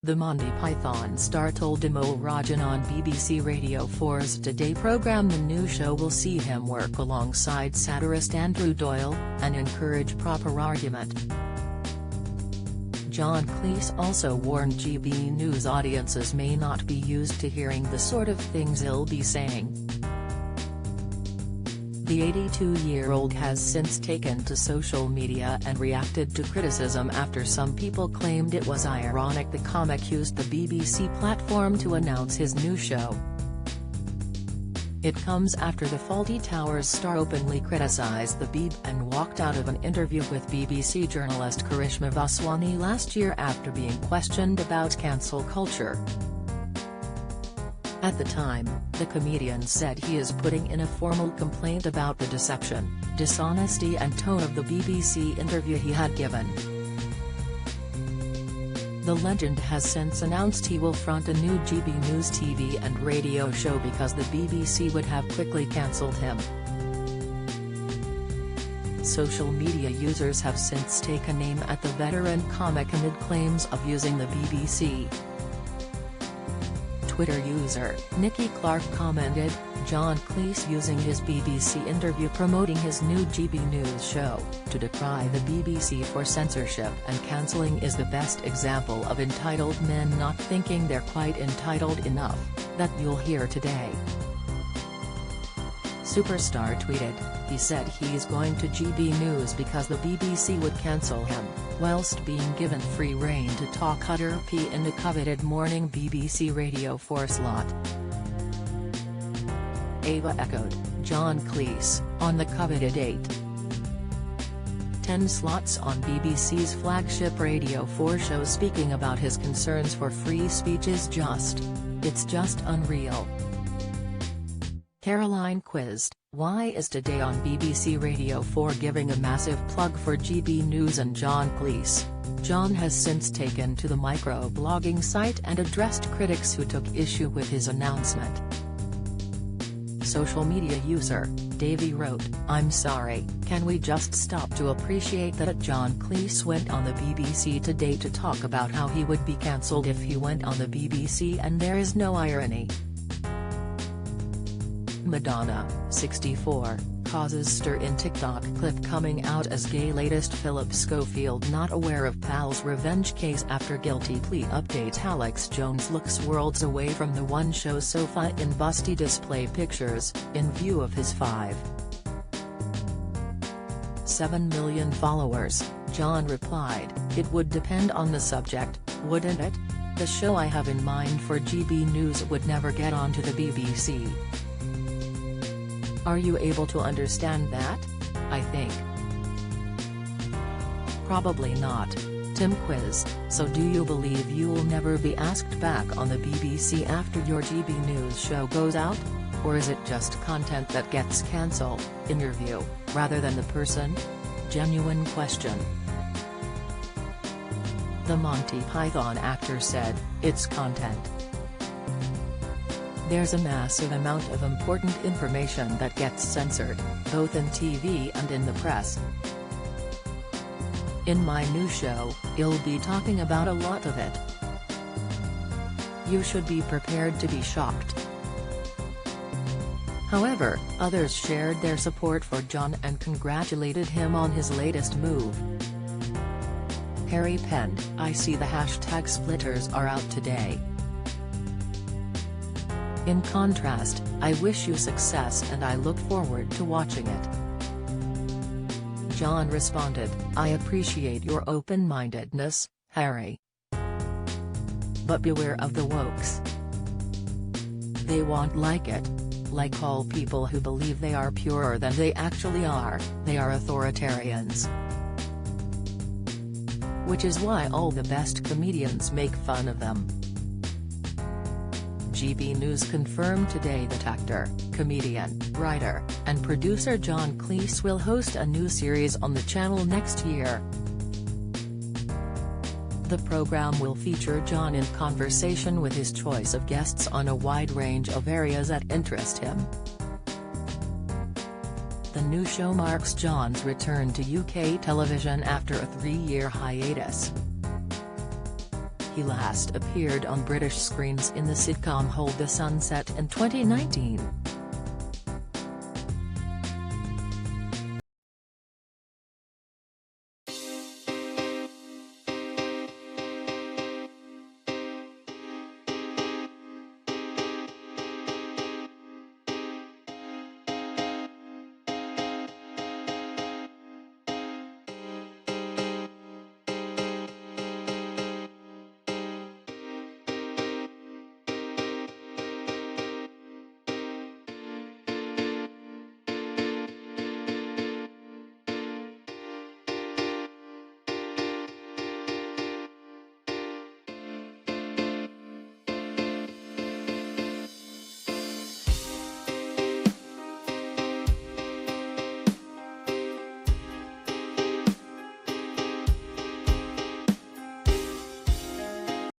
The Monty Python star told Dimo Rajan on BBC Radio 4's Today programme the new show will see him work alongside satirist Andrew Doyle, and encourage proper argument. John Cleese also warned GB News audiences may not be used to hearing the sort of things he'll be saying. The 82-year-old has since taken to social media and reacted to criticism after some people claimed it was ironic the comic used the BBC platform to announce his new show. It comes after the Fawlty Towers star openly criticised the BB and walked out of an interview with BBC journalist Karishma Vaswani last year after being questioned about cancel culture. At the time, the comedian said he is putting in a formal complaint about the deception, dishonesty and tone of the BBC interview he had given. The legend has since announced he will front a new GB News TV and radio show because the BBC would have quickly cancelled him. Social media users have since taken aim at the veteran comic amid claims of using the BBC. Twitter user Nikki Clark commented, "John Cleese using his BBC interview promoting his new GB News show, to decry the BBC for censorship and cancelling is the best example of entitled men not thinking they're quite entitled enough, that you'll hear today." Superstar tweeted, he said he's going to GB News because the BBC would cancel him, whilst being given free rein to talk utter pee in the coveted morning BBC Radio 4 slot. Ava echoed, John Cleese, on the coveted 8:10 slots on BBC's flagship Radio 4 show speaking about his concerns for free speech it's just unreal. Caroline quizzed, why is Today on BBC Radio 4 giving a massive plug for GB News and John Cleese? John has since taken to the micro-blogging site and addressed critics who took issue with his announcement. Social media user, Davey wrote, "I'm sorry, can we just stop to appreciate that John Cleese went on the BBC Today to talk about how he would be cancelled if he went on the BBC and there is no irony." Madonna, 64, causes stir in TikTok clip coming out as gay latest Philip Schofield not aware of pal's revenge case after guilty plea update Alex Jones looks worlds away from the one show sofa in busty display pictures, in view of his 5.7 million followers. John replied, "It would depend on the subject, wouldn't it? The show I have in mind for GB News would never get onto the BBC. Are you able to understand that? I think. Probably not." Tim quiz, so do you believe you'll never be asked back on the BBC after your GB News show goes out? Or is it just content that gets cancelled, in your view, rather than the person? Genuine question. The Monty Python actor said, "It's content. There's a massive amount of important information that gets censored, both in TV and in the press. In my new show, you'll be talking about a lot of it. You should be prepared to be shocked." However, others shared their support for John and congratulated him on his latest move. Harry penned, "I see the hashtag splitters are out today. In contrast, I wish you success and I look forward to watching it." John responded, "I appreciate your open-mindedness, Harry. But beware of the wokes. They won't like it. Like all people who believe they are purer than they actually are, they are authoritarians. Which is why all the best comedians make fun of them." GB News confirmed today that actor, comedian, writer, and producer John Cleese will host a new series on the channel next year. The program will feature John in conversation with his choice of guests on a wide range of areas that interest him. The new show marks John's return to UK television after a 3-year hiatus. He last appeared on British screens in the sitcom Hold the Sunset in 2019.